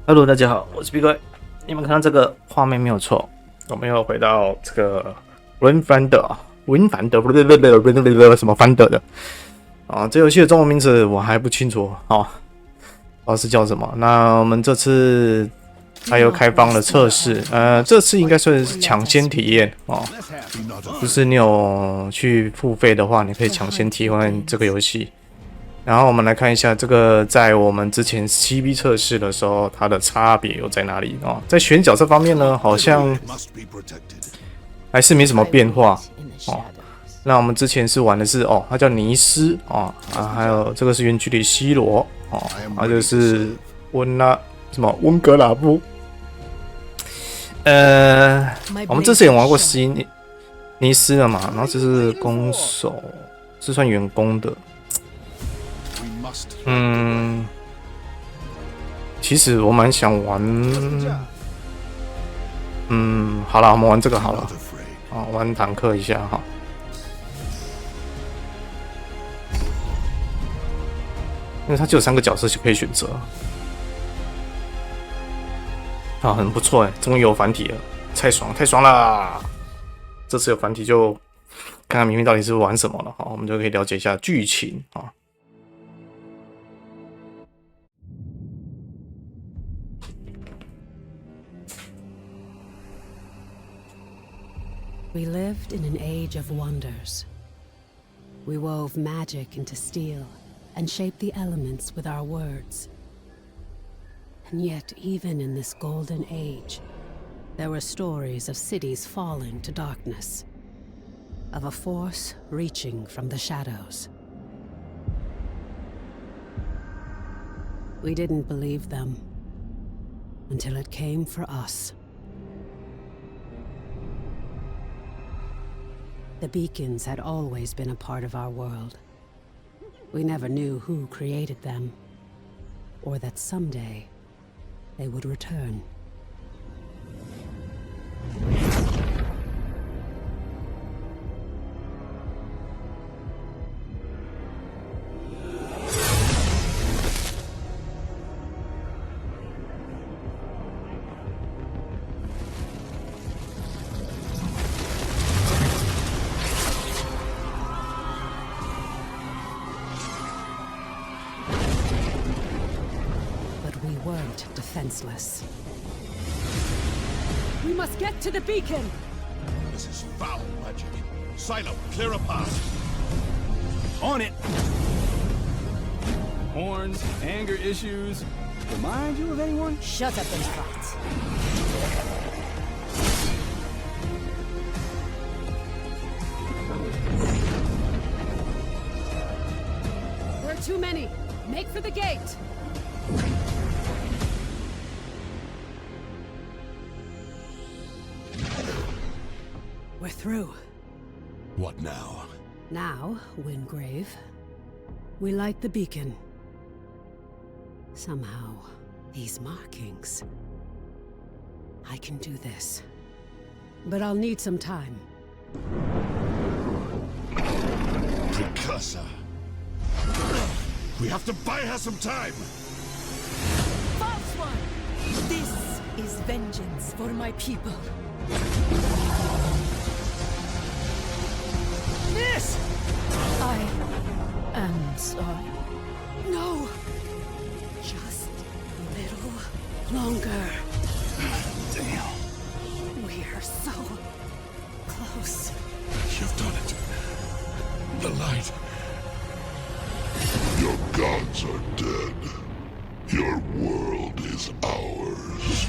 Hello， 大家好，我是 BIGWEI。你们看到这个画面没有错，我们又回到这个 Wayfinder 什么 Finder 的啊？这游戏的中文名字我还不清楚啊，不知道是叫什么。那我们这次还有开放了测试，这次应该算是抢先体验哦，就是你有去付费的话，你可以抢先体验这个游戏。然后我们来看一下这个，在我们之前 CB 测试的时候，它的差别又在哪里哦？在选角色方面呢，好像还是没什么变化哦。那我们之前是玩的是它叫尼斯还有这个是远距离西罗就是温格拉布。我们之前也玩过尼斯了嘛，然后这是攻手，是算员工的。其实我蛮想玩，好了，我们玩这个好了，玩坦克一下哈。因为它就有3个角色就可以选择，很不错哎，终于有繁体了，太爽啦！这次有繁体就看看明明到底是玩什么了，我们就可以了解一下剧情啊。We lived in an age of wonders. We wove magic into steel and shaped the elements with our words. And yet, even in this golden age, there were stories of cities falling to darkness, of a force reaching from the shadows. We didn't believe them until it came for us. The beacons had always been a part of our world. We never knew who created them, or that someday they would return. Defenseless. We must get to the beacon! This is foul magic. Silo, clear a path. On it! Horns, anger issues. Remind you of anyone? Shut up and fight. There are too many. Make for the gate! We're through. What now? Now, Wingrave, we light the beacon. Somehow, these markings. I can do this. But I'll need some time. Precursor. We have to buy her some time! False one! This is vengeance for my people. This! I am sorry. No! Just a little longer. Damn. We're so close. You've done it. The light. Your gods are dead. Your world is ours.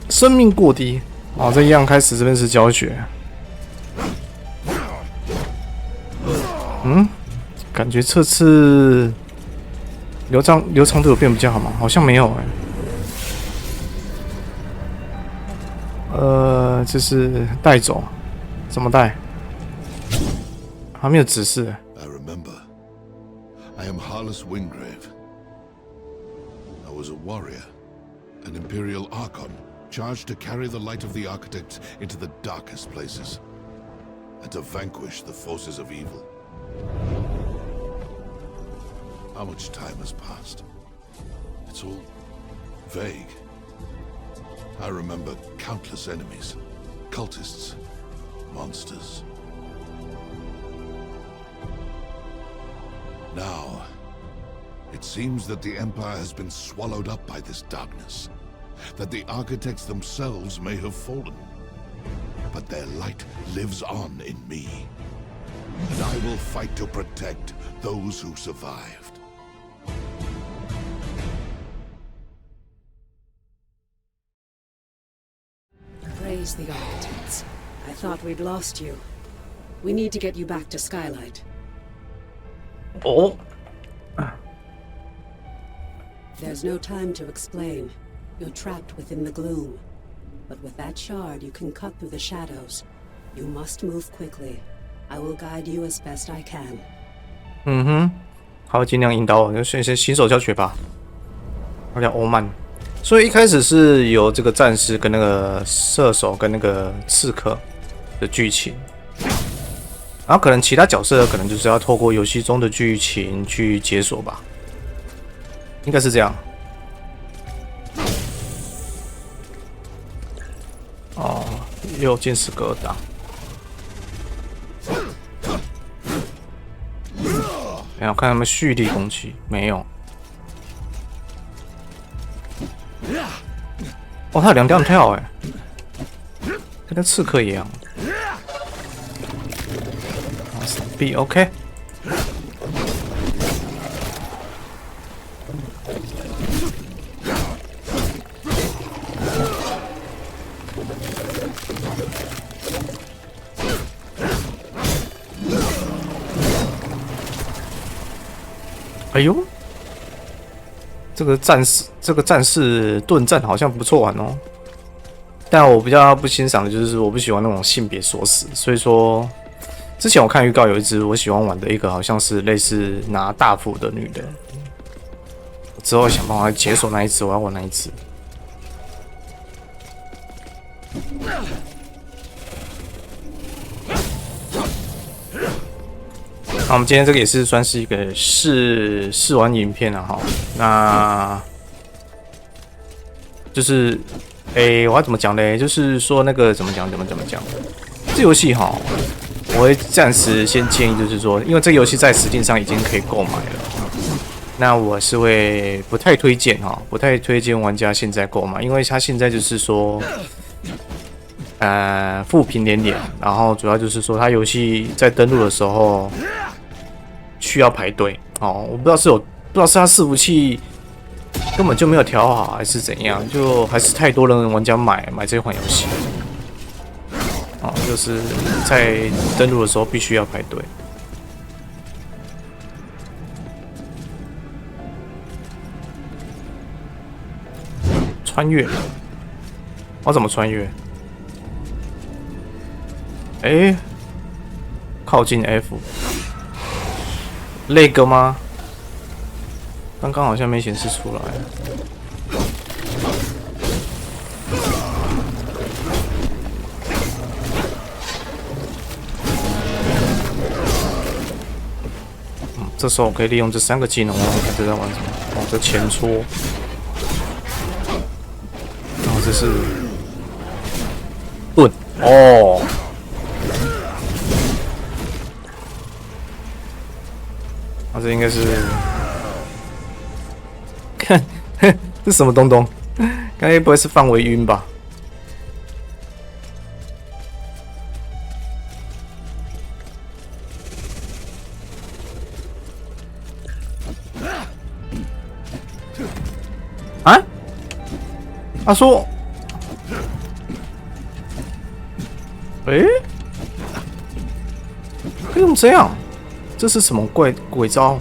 «生命过低这一样开始这边是教学。感觉这次流畅度有变比较好吗？好像没有这是带走，怎么带？还没有指示。I remember. I am Harless Wingrave. A was a warrior, an Imperial Archon charged to carry the light of the Architect into the darkest places, and to vanquish the forces of evil. How much time has passed? It's all vague. I remember countless enemies, cultists, monsters. Now, it seems that the Empire has been swallowed up by this darkness, that the Architects themselves may have fallen. But their light lives on in me, and I will fight to protect those who survived. Praise the Architects. I thought we'd lost you. We need to get you back to Skylight. 哦， There's no time to explain. You're trapped within the gloom. But with that shard, you can cut through the shadows. You must move quickly. I will guide you as best I can. 嗯哼，好，尽量引导我，就先新手教学吧。有点欧曼，所以一开始是有这个战士跟那个射手跟那个刺客的剧情，然后可能其他角色可能就是要透过游戏中的剧情去解锁吧，应该是这样。哦，也有剑士格挡。没有看他们蓄力攻击，没有。哦，他有两跳跳哎，跟那刺客一样。闪避 OK。哎呦，这个战士盾战好像不错玩哦。但我比较不欣赏的就是我不喜欢那种性别锁死，所以说之前我看预告有一只我喜欢玩的一个好像是类似拿大斧的女的，之后想办法解锁那一只，我要玩那一只。那我们今天这个也是算是一个试玩影片啊，哈，那就是我要怎么讲呢？就是说那个怎么讲？这游戏哈，我会暂时先建议，就是说，因为这个游戏在Steam上已经可以购买了，那我是会不太推荐哈，不太推荐玩家现在购买，因为它现在就是说，负评连连，然后主要就是说，它游戏在登录的时候需要排队哦，我不知道是它伺服器根本就没有调好，还是怎样，就还是太多人玩家买这款游戏。哦，就是在登录的时候必须要排队。穿越，我怎么穿越？靠近 F， 那个吗？刚刚好像没显示出来。这时候我可以利用这3个技能，我看这在玩什么？哦，这前戳，然后这是盾哦，啊，这应该是看这什么东东？刚才不会是范围晕吧？啊？他说，可以用这样？这是什么鬼招？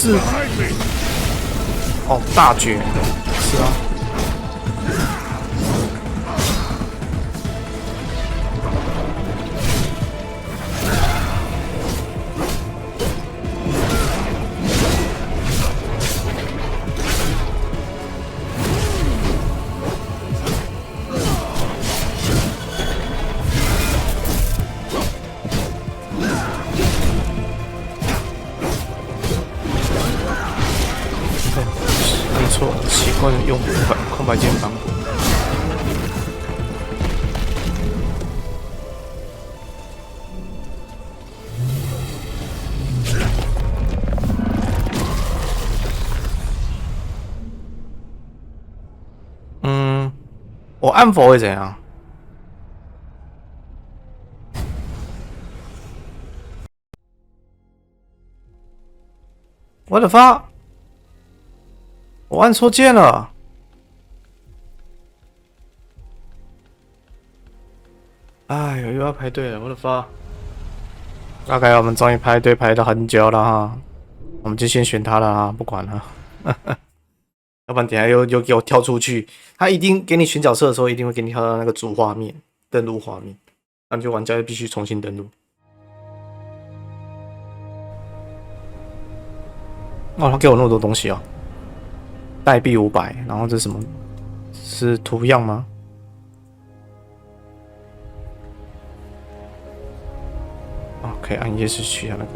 是哦，大绝是啊。习惯用空白键盘。我按否会怎样？我的发！我按错键了。哎呦，又要排队了，我的发！大概我们终于排队排了很久了哈，我们就先选他了哈，不管了。要不然等下又给我跳出去，他一定给你选角色的时候，一定会给你跳到那个主画面、登录画面，那就玩家就必须重新登录。哦，他给我那么多东西哦，代币500，然后这是什么？是图样吗？哦，可以按夜视取下那个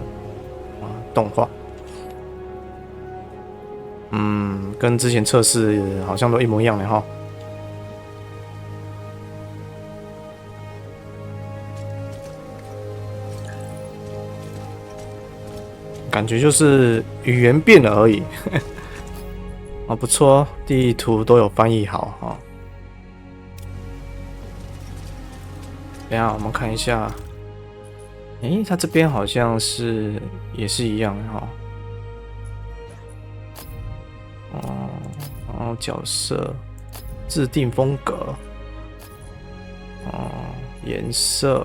动画。跟之前测试好像都一模一样的哈。感觉就是语言变了而已。哦，不错，地图都有翻译好哈。等一下我们看一下，它这边好像是也是一样哈。然后角色制定风格，颜色，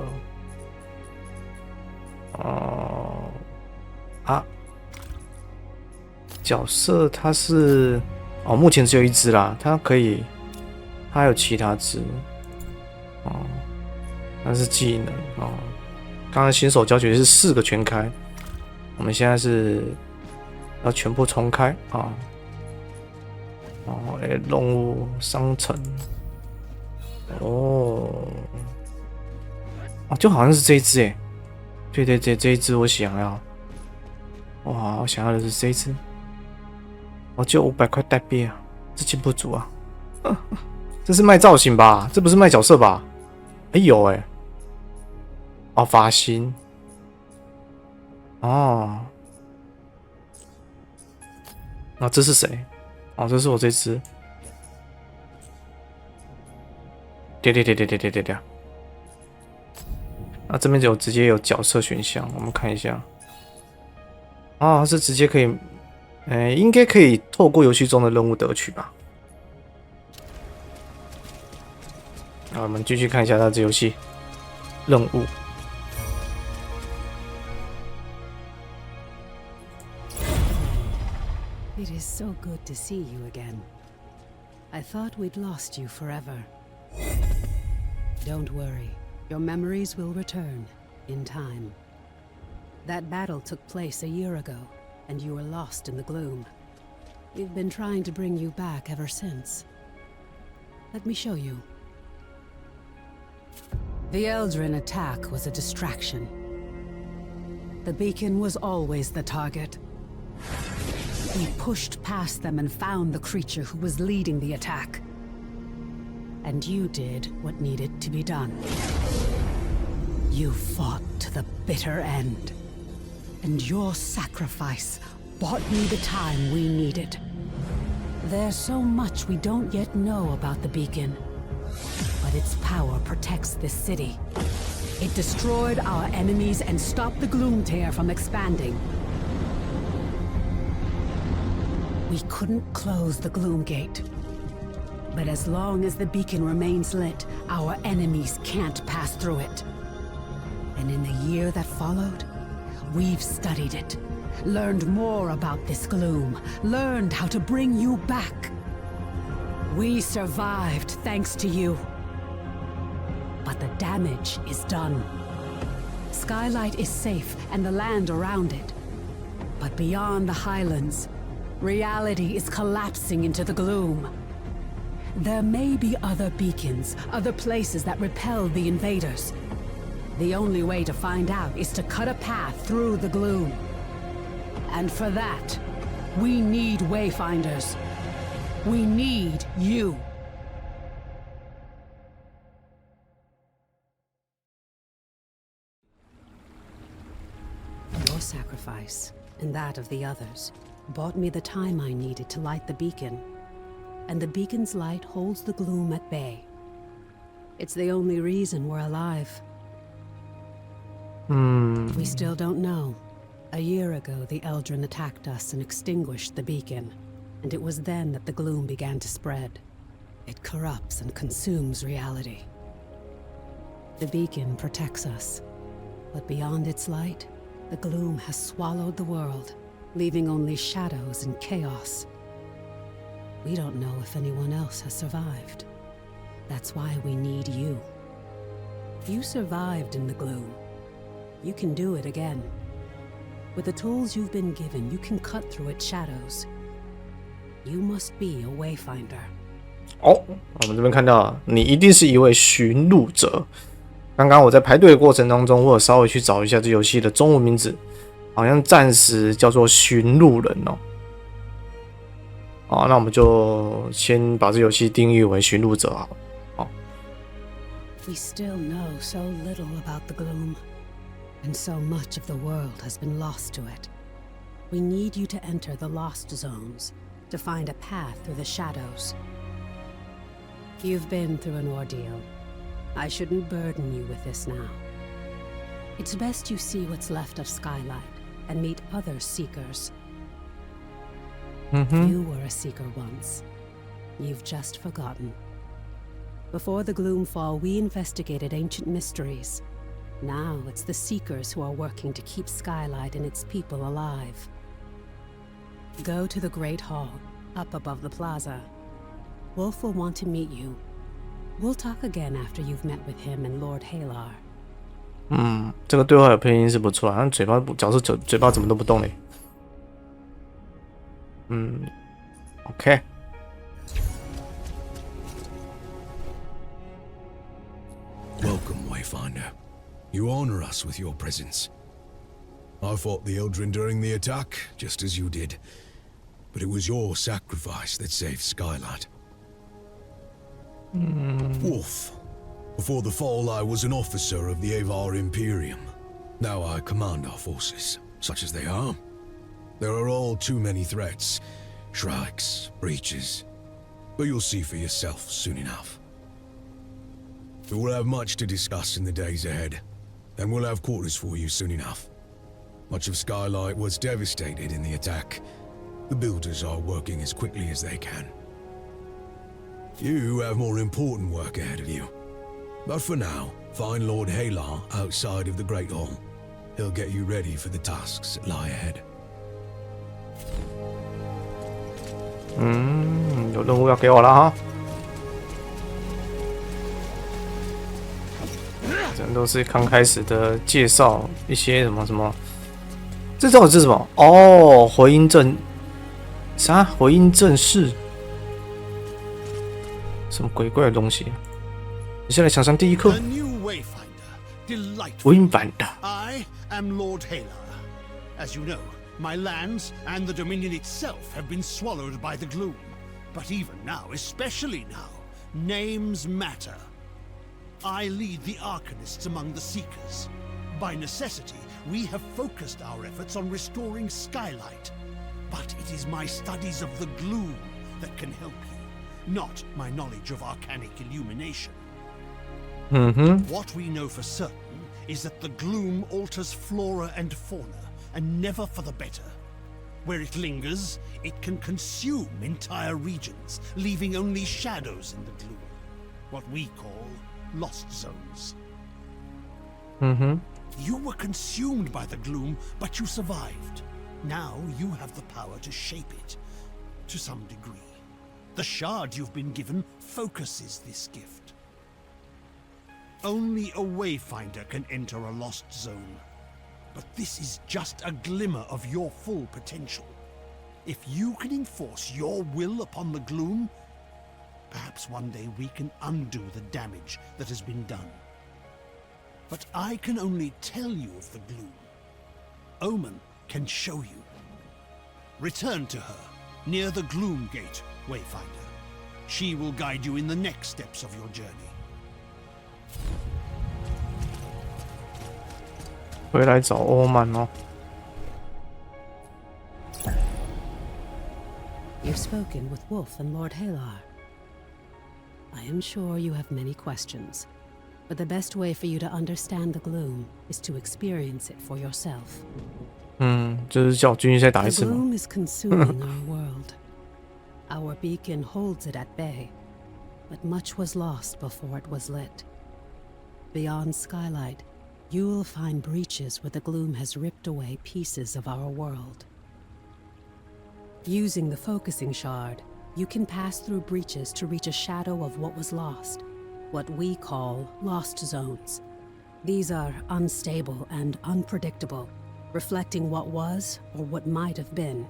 角色它是目前只有一只啦，它可以，它还有其他只那是技能刚刚新手教学是4个全开，我们现在是要全部重开动物商城就好像是这一只对，这一只我想要，我想要的是这一只，就500块代币啊，资金不足啊，这是卖造型吧？这不是卖角色吧？有发型那这是谁？这是我这只。对。这边直接有角色选项，我们看一下。是直接可以，应该可以透过游戏中的任务得取吧。我们继续看一下它这游戏任务。It is so good to see you again. I thought we'd lost you forever. Don't worry, your memories will return in time. That battle took place a year ago, and you were lost in the gloom. We've been trying to bring you back ever since. Let me show you. The Eldrin attack was a distraction. The beacon was always the target. We pushed past them and found the creature who was leading the attack. And you did what needed to be done. You fought to the bitter end. And your sacrifice bought me the time we needed. There's so much we don't yet know about the beacon. But its power protects this city. It destroyed our enemies and stopped the Gloom tear from expanding. We couldn't close the Gloom Gate. But as long as the beacon remains lit, our enemies can't pass through it. And in the year that followed, we've studied it, learned more about this gloom, learned how to bring you back. We survived thanks to you. But the damage is done. Skylight is safe and the land around it. But beyond the highlands, reality is collapsing into the gloom. There may be other beacons, other places that repel the invaders. The only way to find out is to cut a path through the gloom. And for that, we need Wayfinders. We need you. Your sacrifice, and that of the others, bought me the time I needed to light the beacon. And the beacon's light holds the gloom at bay. It's the only reason we're alive. We still don't know. A year ago, the Eldrin attacked us and extinguished the beacon. And it was then that the gloom began to spread. It corrupts and consumes reality. The beacon protects us. But beyond its light, the gloom has swallowed the world, leaving only shadows and chaos. We don't know if anyone else has survived. That's why we need you. You survived in the gloom. You can do it again. With the tools you've been given, you can cut through its shadows. You must be a Wayfinder. 哦，我们这边看到，你一定是一位寻路者。刚刚我在排队的过程当中，我有稍微去找一下这游戏的中文名字，好像暂时叫做寻路人哦。好，那我们就先把这游戏定义为寻路者好了。好。We still know so little about the gloom, and so much of the world has been lost to it. We need you to enter the lost zones, to find a path through the shadows. You've been through an ordeal. I shouldn't burden you with this now. It's best you see what's left of Skylight and meet other seekers. You were a seeker once. You've just forgotten. Before the Gloomfall, we investigated ancient mysteries. Now it's the seekers who are working to keep Skylight and its people alive. Go to the Great Hall, up above the plaza. Wolf will want to meet you. We'll talk again after you've met with him and Lord Halar. 这个对话有配音是不错，但嘴巴角色嘴巴怎么都不动嘞。OK。Welcome, Wayfinder. You honor us with your presence. I fought the Eldrin during the attack, just as you did. But it was your sacrifice that saved Skylight. Wolf. Before the fall, I was an officer of the Avar Imperium. Now I command our forces, such as they are. There are all too many threats. Shrikes, breaches. But you'll see for yourself soon enough. We will have much to discuss in the days ahead, and we'll have quarters for you soon enough. Much of Skylight was devastated in the attack. The builders are working as quickly as they can. You have more important work ahead of you. But for now, find Lord Halar outside of the Great Hall. He'll get you ready for the tasks that lie ahead. 有任务要给我了哈。这都是刚开始的介绍，一些什么，这到底是什么？哦，回音正啥？回音正式？什么鬼怪的东西？你先来想象第一课。Wayfinder. I am Lord Halar. As you know, my lands and the Dominion itself have been swallowed by the gloom. But even now, especially now, names matter. I lead the Arcanists among the Seekers. By necessity, we have focused our efforts on restoring Skylight. But it is my studies of the gloom that can help you, not my knowledge of arcanic illumination. What we know for certain is that the gloom alters flora and fauna, and never for the better. Where it lingers, it can consume entire regions, leaving only shadows in the gloom. What we call lost zones. You were consumed by the gloom, but you survived. Now you have the power to shape it, to some degree. The shard you've been given focuses this gift. Only a Wayfinder can enter a lost zone. But this is just a glimmer of your full potential. If you can enforce your will upon the Gloom, perhaps one day we can undo the damage that has been done. But I can only tell you of the Gloom. Omen can show you. Return to her, near the Gloom Gate, Wayfinder. She will guide you in the next steps of your journey. 回来找欧曼哦。You've spoken with Wolf and Lord Halar. I am sure you have many questions, but the best way for you to understand the Gloom is to experience it for yourself. 就是叫军医再打一 The 次嘛。 Gloom is consuming our world. Our beacon holds it at bay, but much was lost before it was lit. Beyond Skylight, you will find breaches where the Gloom has ripped away pieces of our world. Using the focusing shard, you can pass through breaches to reach a shadow of what was lost, what we call lost zones. These are unstable and unpredictable, reflecting what was or what might have been.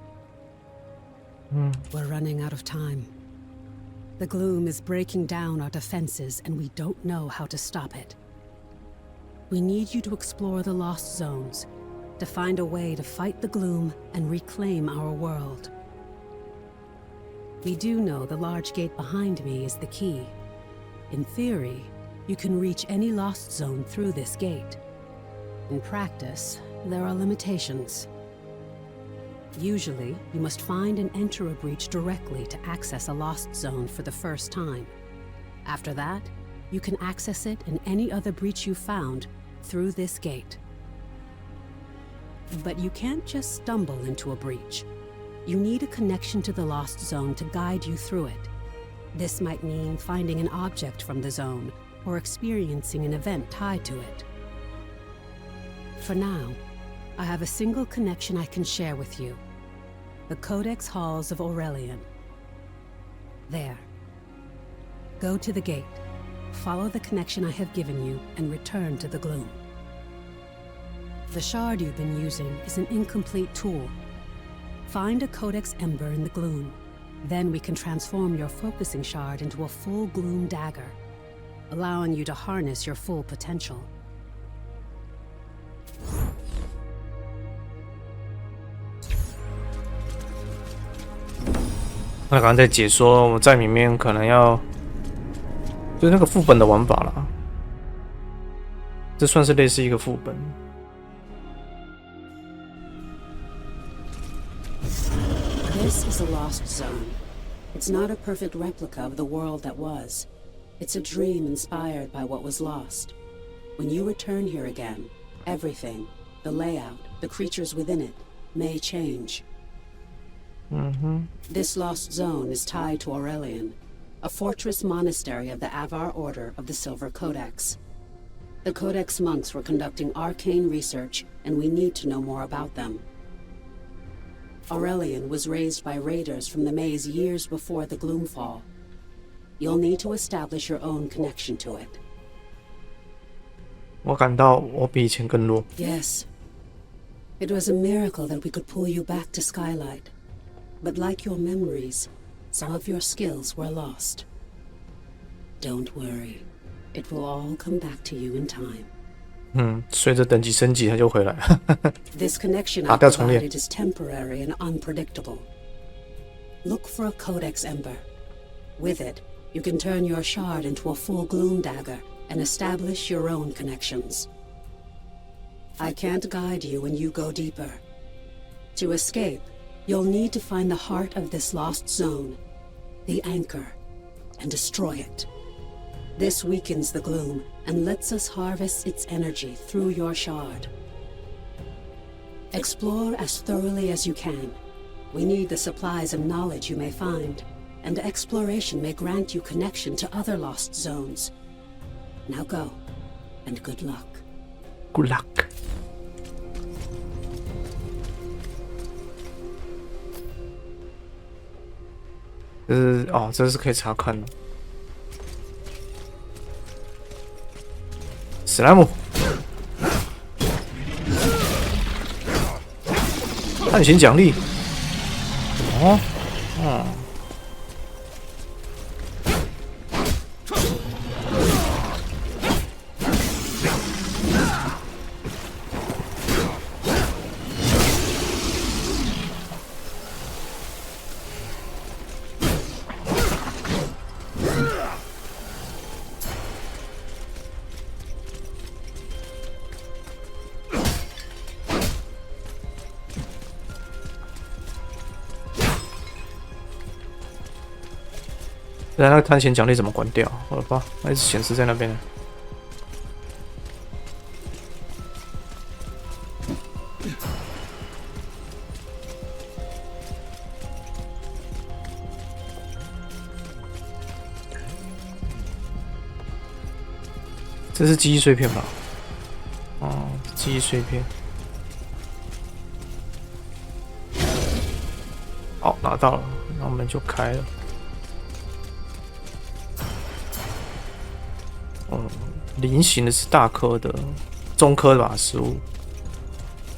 We're running out of time. The Gloom is breaking down our defenses, and we don't know how to stop it. We need you to explore the lost zones, to find a way to fight the Gloom and reclaim our world. We do know the large gate behind me is the key. In theory, you can reach any lost zone through this gate. In practice, there are limitations. Usually, you must find and enter a breach directly to access a lost zone for the first time. After that, you can access it and any other breach you found through this gate. But you can't just stumble into a breach. You need a connection to the lost zone to guide you through it. This might mean finding an object from the zone or experiencing an event tied to it. For now, I have a single connection I can share with you. The Codex Halls of Aurelian. There. Go to the gate, follow the connection I have given you, and return to the Gloom. The shard you've been using is an incomplete tool. Find a Codex Ember in the Gloom. Then we can transform your focusing shard into a full Gloom dagger, allowing you to harness your full potential. 那刚刚在解说，我在里面可能要，就是那个副本的玩法啦。这算是类似一个副本。This is a lost zone. It's not a perfect replica of the world that was. It's a dream inspired by what was lost. When you return here again, everything, the layout, the creatures within it, may change. This lost zone is tied to Aurelian, a fortress monastery of the Avar Order of the Silver Codex. The Codex monks were conducting arcane research, and we need to know more about them. Aurelian was raised by raiders from the maze years before the Gloomfall. You'll need to establish your own connection to it. 我感到我比以前更弱。 Yes. It was a miracle that we could pull you back to Skylight. But like your memories, some of your skills were lost. Don't worry. It will all come back to you in time. 随着等级升级，它就回来了。 This connection I provided is temporary and unpredictable. Look for a Codex Ember. With it, you can turn your shard into a full Gloom dagger and establish your own connections. I can't guide you when you go deeper. To escape, you'll need to find the heart of this lost zone, the anchor, and destroy it. This weakens the Gloom and lets us harvest its energy through your shard. Explore as thoroughly as you can. We need the supplies of knowledge you may find, and exploration may grant you connection to other lost zones. Now go, and good luck. Good luck. 这是可以查看的。史莱姆，探险奖励。那个探险奖励怎么关掉？我的妈，那一直显示在那边。这是记忆碎片吧？记忆碎片。好，拿到了，那我们就开了。菱形的是大颗的，中颗的吧，食物，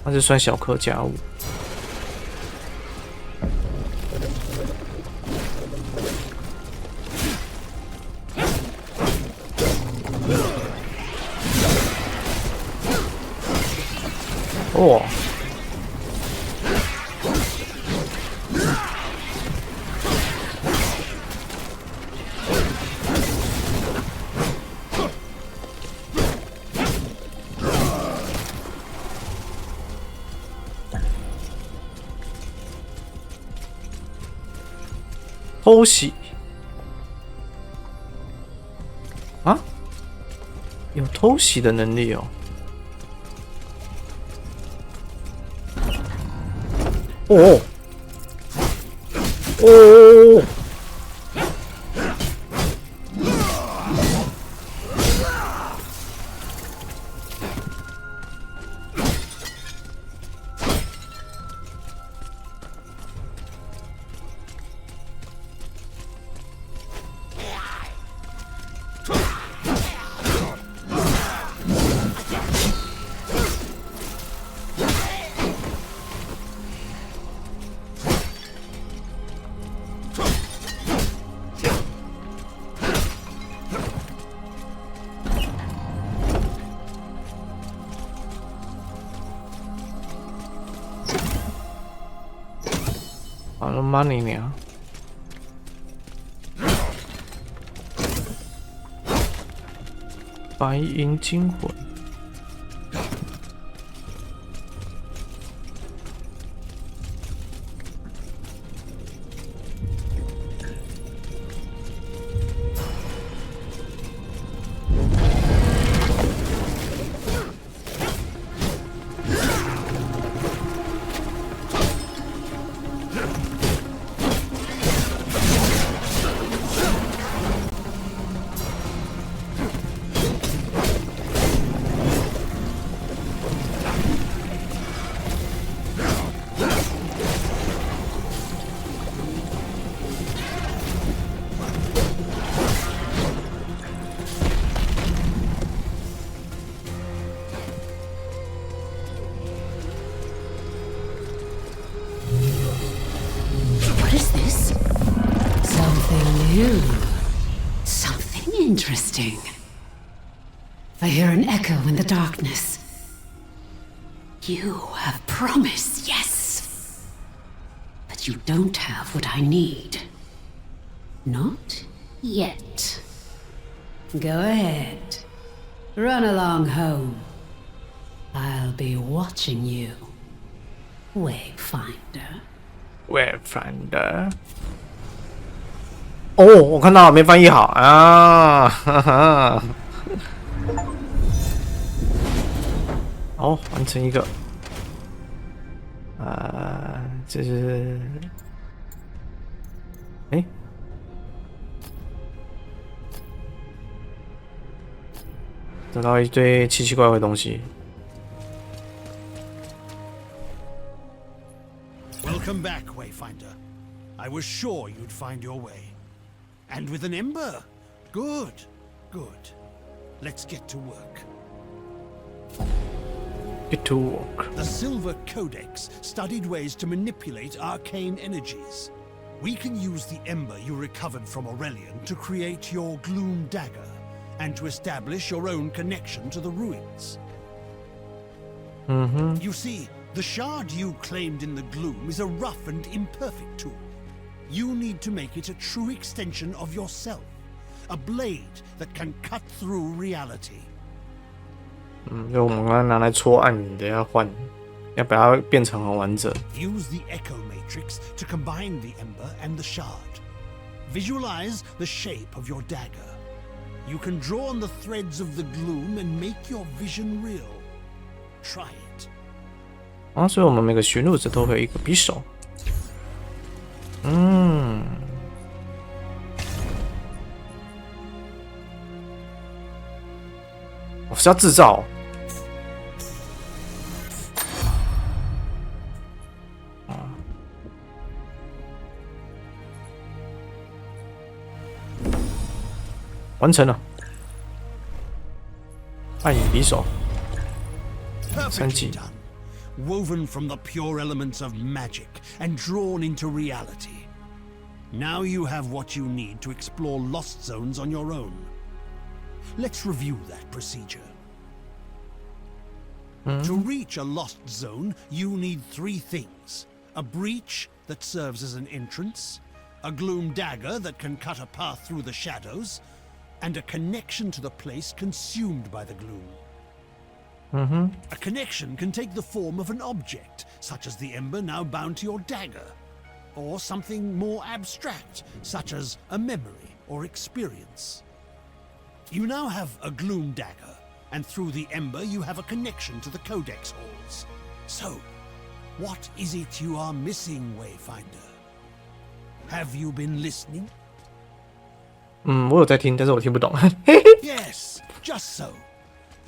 那就算小颗家务。哦。偷袭啊！有偷袭的能力哦。哦！好了 ，money 呢？白银金魂。Something interesting. I hear an echo in the darkness. You have promise, yes. But you don't have what I need. Not yet. Go ahead. Run along home. I'll be watching you, Wayfinder. Wayfinder。哦，我看到没翻译好啊！哈哈。好，完成一个。这是，得到一堆奇奇怪怪的东西。Welcome back, Wayfinder. I was sure you'd find your way. And with an ember? Good, good. Let's get to work. Get to work. The Silver Codex studied ways to manipulate arcane energies. We can use the ember you recovered from Aurelian to create your Gloom dagger, and to establish your own connection to the ruins. You see, the shard you claimed in the Gloom is a rough and imperfect tool. You need to make it a true extension of yourself, a blade that can cut through reality. 就我们刚刚拿来戳暗影的，要换，要把它变成很完整。Use the echo matrix to combine the ember and the shard. Visualize the shape of your dagger. You can draw on the threads of the gloom and make your vision real. Try it. 啊，所以我们每个寻路者都会有一个匕首。我是要制造。完成了，暗影匕首，Perfectly done. Woven from the pure elements of magic and drawn into reality. Now you have what you need to explore lost zones on your own. Let's review that procedure. To reach a lost zone, you need 3 things. A breach that serves as an entrance, a gloom dagger that can cut a path through the shadows, and a connection to the place consumed by the gloom. A connection can take the form of an object, such as the ember now bound to your dagger, or something more abstract, such as a memory or experience. You now have a gloom dagger, and through the ember you have a connection to the codex halls. So, what is it you are missing, Wayfinder? Have you been listening? 我有在听，但是我听不懂。Yes, just so.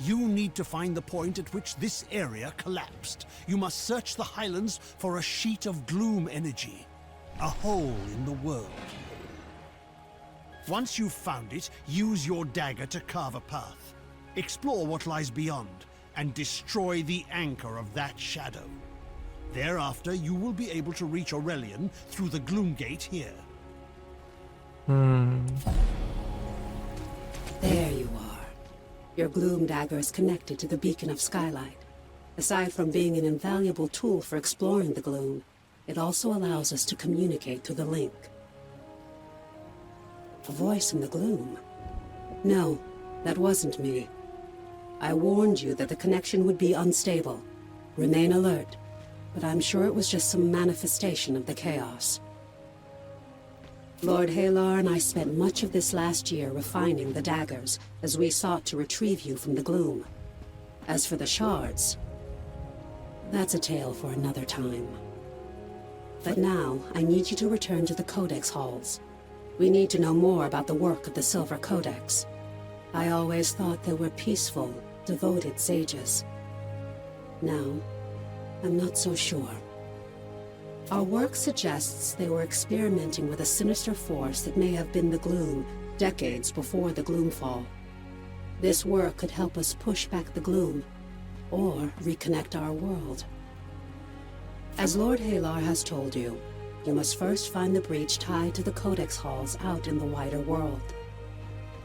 You need to find the point at which this area collapsed. You must search the highlands for a sheet of gloom energy, a hole in the world. Once you've found it, use your dagger to carve a path. Explore what lies beyond, and destroy the anchor of that shadow. Thereafter, you will be able to reach Aurelian through the gloom gate here. There you are. Your gloom dagger is connected to the beacon of Skylight. Aside from being an invaluable tool for exploring the gloom, it also allows us to communicate through the link. A voice in the gloom? No, that wasn't me. I warned you that the connection would be unstable. Remain alert, but I'm sure it was just some manifestation of the chaos. Lord Halar and I spent much of this last year refining the daggers as we sought to retrieve you from the gloom. As for the shards, that's a tale for another time. But now, I need you to return to the Codex halls. We need to know more about the work of the Silver Codex. I always thought they were peaceful, devoted sages. Now, I'm not so sure. Our work suggests they were experimenting with a sinister force that may have been the Gloom decades before the Gloomfall. This work could help us push back the Gloom, or reconnect our world. As Lord Halar has told you, you must first find the breach tied to the Codex halls out in the wider world.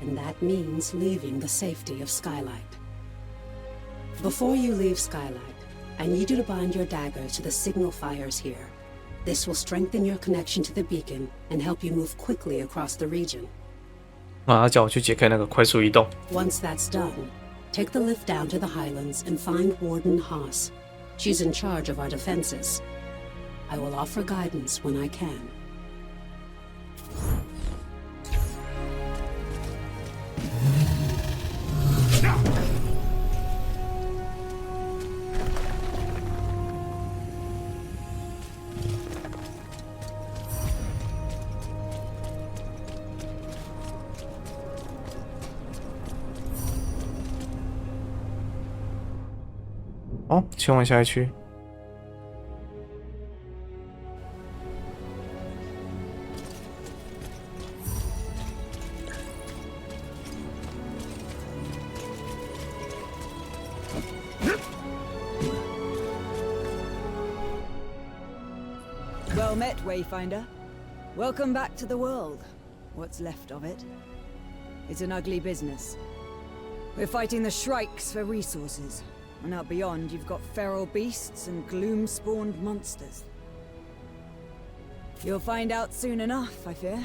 And that means leaving the safety of Skylight. Before you leave Skylight, I need you to bind your dagger to the signal fires here. This will strengthen your connection to the beacon and help you move quickly across the region. 他叫我去解开那个快速移动。 Once that's done, take the lift down to the highlands and find Warden Haas. She's in charge of our defenses. I will offer guidance when I can. 哦，前往下一区。Well met, Wayfinder. Welcome back to the world. What's left of it. It's an ugly business. We're fighting the Shrikes for resources. And out beyond, you've got feral beasts and gloom-spawned monsters. You'll find out soon enough, I fear.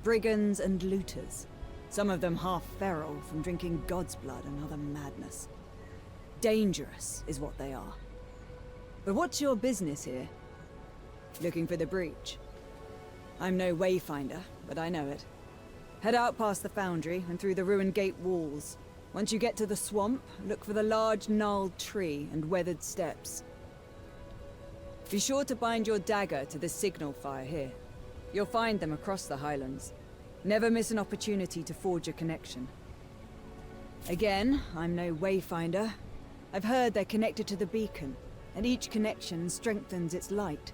Brigands and looters. Some of them half feral from drinking God's blood and other madness. Dangerous is what they are. But what's your business here? Looking for the breach. I'm no Wayfinder, but I know it. Head out past the foundry and through the ruined gate walls. Once you get to the swamp, look for the large gnarled tree and weathered steps. Be sure to bind your dagger to the signal fire here. You'll find them across the highlands. Never miss an opportunity to forge a connection. Again, I'm no Wayfinder. I've heard they're connected to the beacon, and each connection strengthens its light.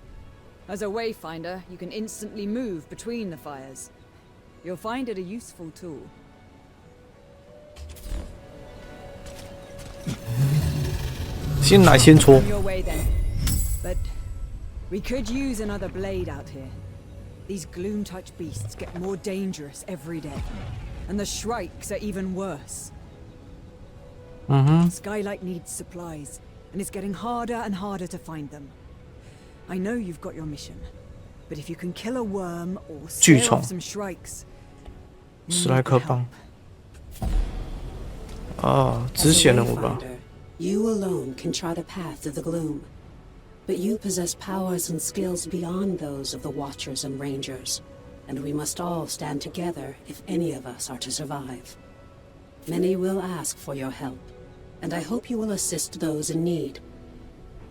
As a Wayfinder, you can instantly move between the fires. You'll find it a useful tool. 先来先戳。 On your way then. But we could use another blade out here. These gloom-touch beasts get more dangerous every day, and the Shrikes are even worse. Skylight needs supplies, and it's getting harder and harder to find them. I know you've got your mission, but if you can kill a worm or scare off some Shrikes, 史莱克邦。哦，支线任务吧。 You alone can chart a path through the gloom, but you possess powers and skills beyond those of the Watchers and Rangers, and we must all stand together if any of us are to survive. Many will ask for your help, and I hope you will assist those in need.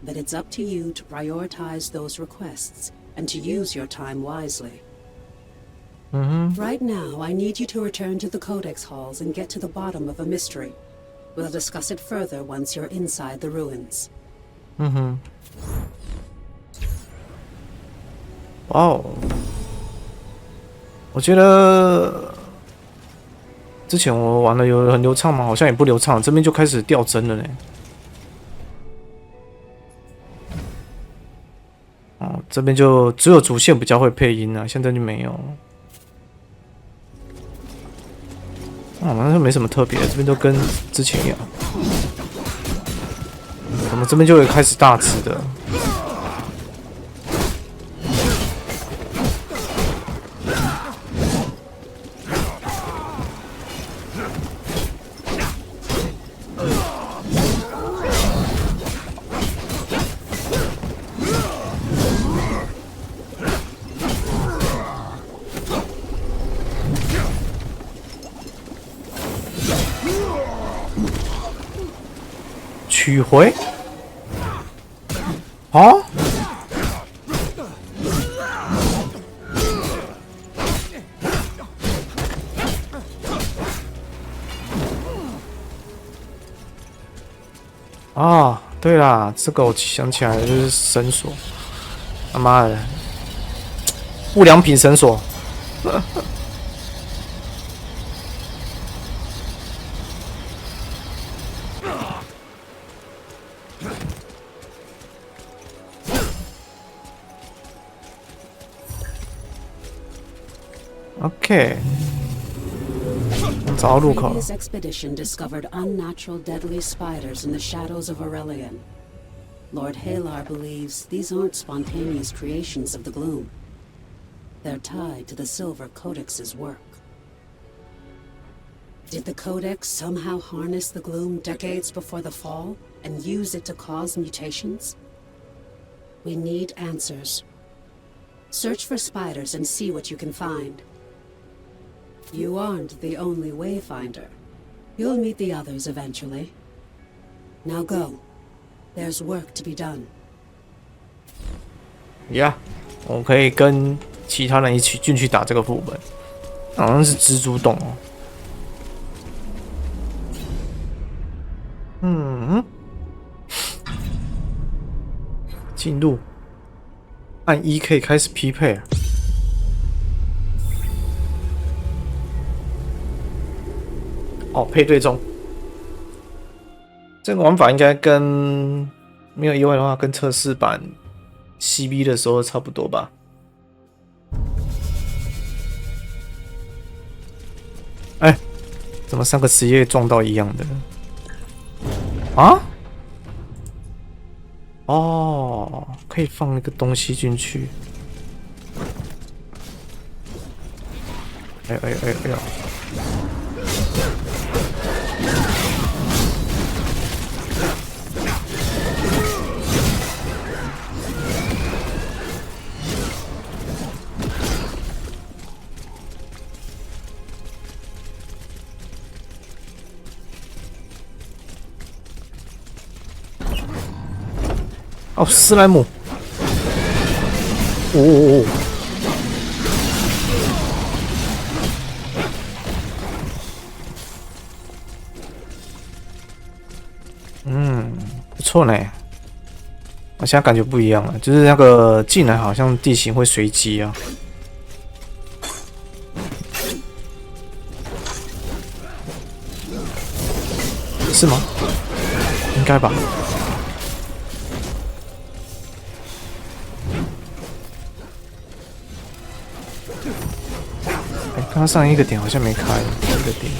But it's up to you to prioritize those requests and to use your time wisely. Right now, I need you to return to the Codex halls and get to the bottom of a mystery. We'll discuss it further once you're inside the ruins. 哇哦，我觉得之前我玩的有很流畅吗？好像也不流畅，这边就开始掉帧了呢。哦，这边就只有主线比较会配音啊，现在就没有。好像就没什么特别的，这边都跟之前一样。我们这边就会开始大只的。取回？啊？啊，对啦，这个我想起来了，就是绳索。他妈的，不良品绳索。OK， 找到入口了。 This expedition discovered unnatural deadly spiders in the shadows of Aurelian. Lord Halar believes these aren't spontaneous creations of the gloom. They're tied to the Silver Codex's work. Did the Codex somehow harness the gloom decades before the fall and use it to cause mutations? We need answers. Search for spiders and see what you can find. You aren't the only Wayfinder. You'll meet the others eventually. Now go. There's work to be done. Yeah， 我可以跟其他人一起进去打这个副本，好像是蜘蛛洞哦。进入，按1可以开始匹配啊。哦，配对中。这个玩法应该跟没有意外的话，跟测试版 CB 的时候差不多吧。哎，怎么3个职业撞到一样的？啊？哦，可以放一个东西进去。哎呦哎呦哎呦哎呦！哦，史莱姆！哦，不错呢。我现在感觉不一样了，就是那个进来好像地形会随机啊。是吗？应该吧。刚刚上一个点好像没开，一个点。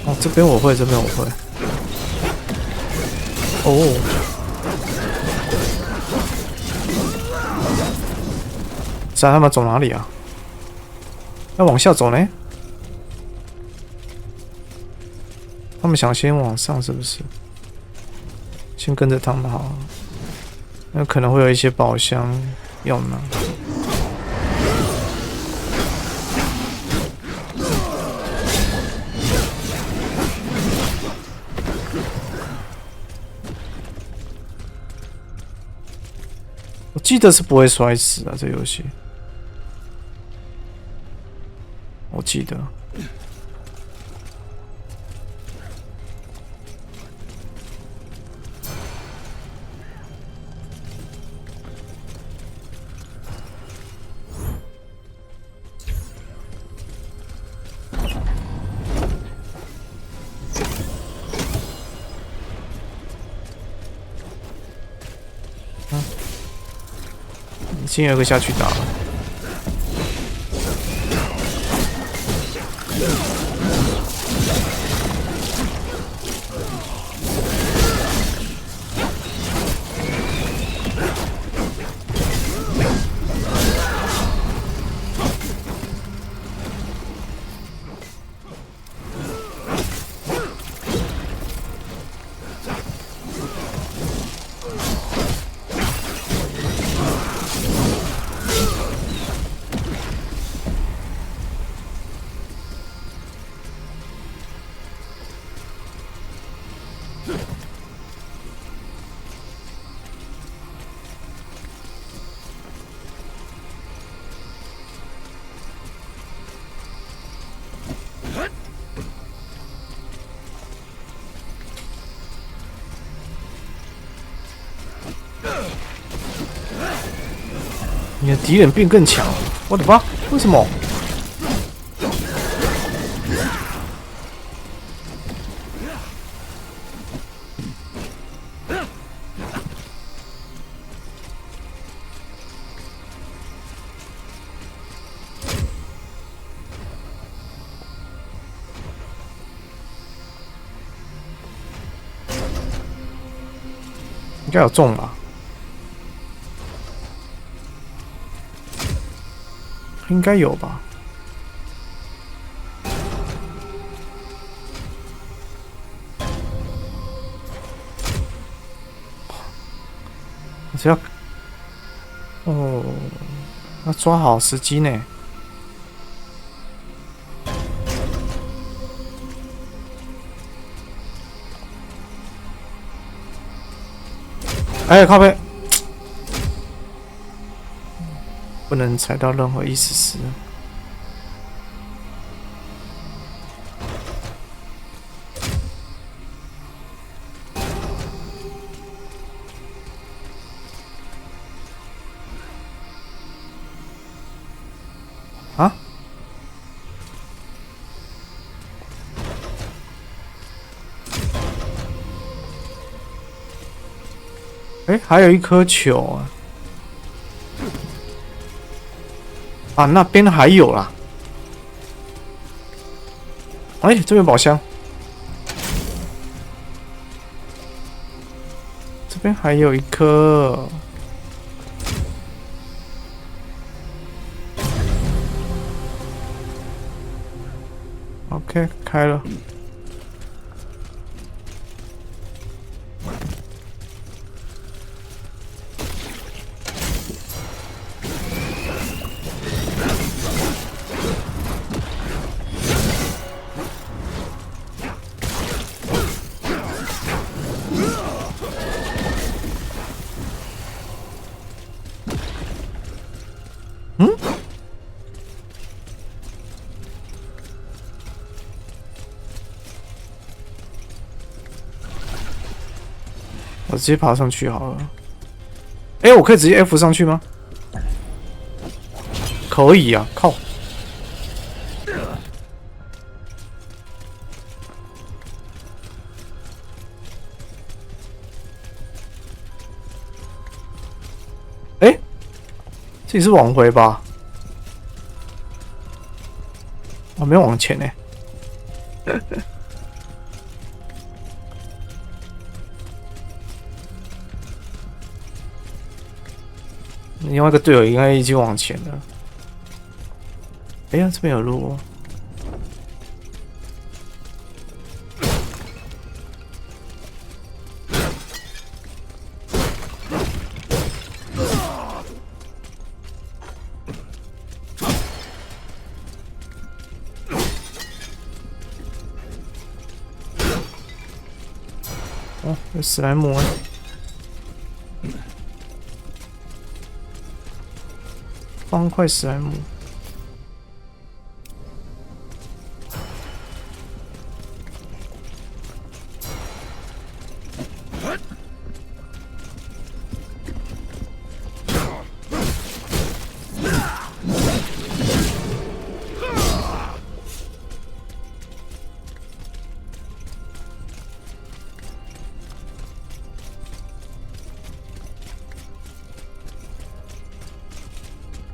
哦，这边我会，这边我会。哦。他们走哪里啊？要往下走呢？他们想先往上是不是？先跟着他们好了。那可能会有一些宝箱要拿。我记得是不会摔死啊，这游戏。我记得。先有一个下去打了。你的敌人变更强，我的妈！为什么？应该有中吧？应该有吧？我只要哦，要抓好时机呢。哎，靠背。不能踩到任何一丝丝。啊？哎，还有一颗球啊！啊，那边还有啦。哎，这边宝箱。这边还有一颗。OK， 开了。我直接爬上去好了。哎，我可以直接 F 上去吗？可以啊！靠！哎，这里是往回吧？我没有往前呢。另外一个队友应该已经往前了。哎呀，这边有路哦。哦，有史莱姆哎。方块史莱姆，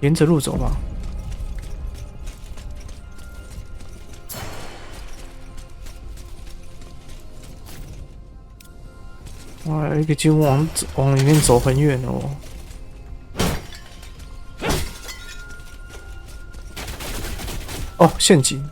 沿着路走吧。哇，一个已经往里面走很远哦。哦，陷阱。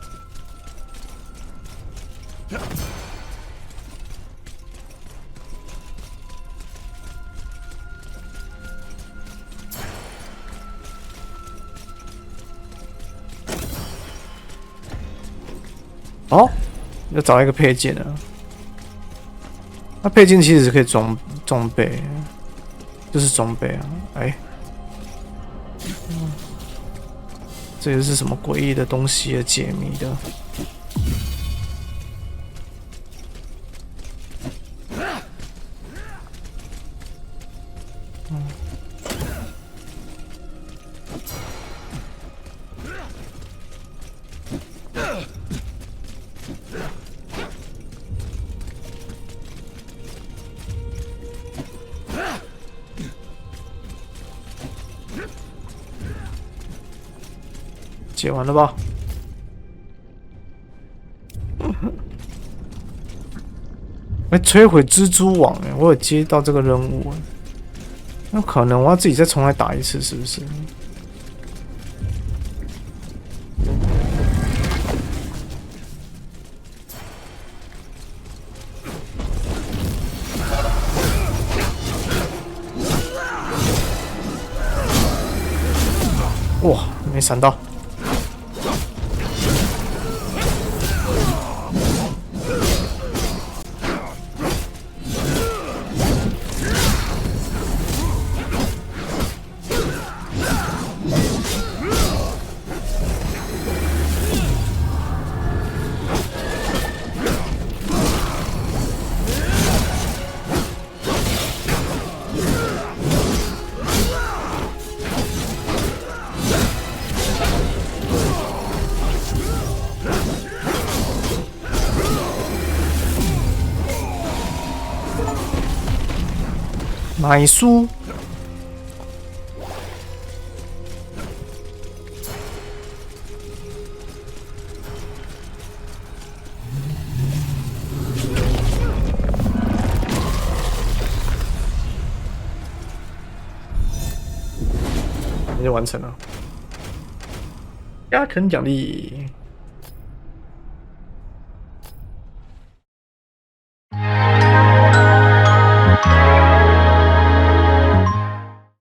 哦，要找一个配件啊。那配件其实是可以装备，就是装备啊。哎，这个是什么诡异的东西啊？解谜的。解完了吧？哎，摧毁蜘蛛网哎，我有接到这个任务哎，那可能我要自己再重来打一次，是不是？哇，没闪到。买书。就完成了。加肯奖励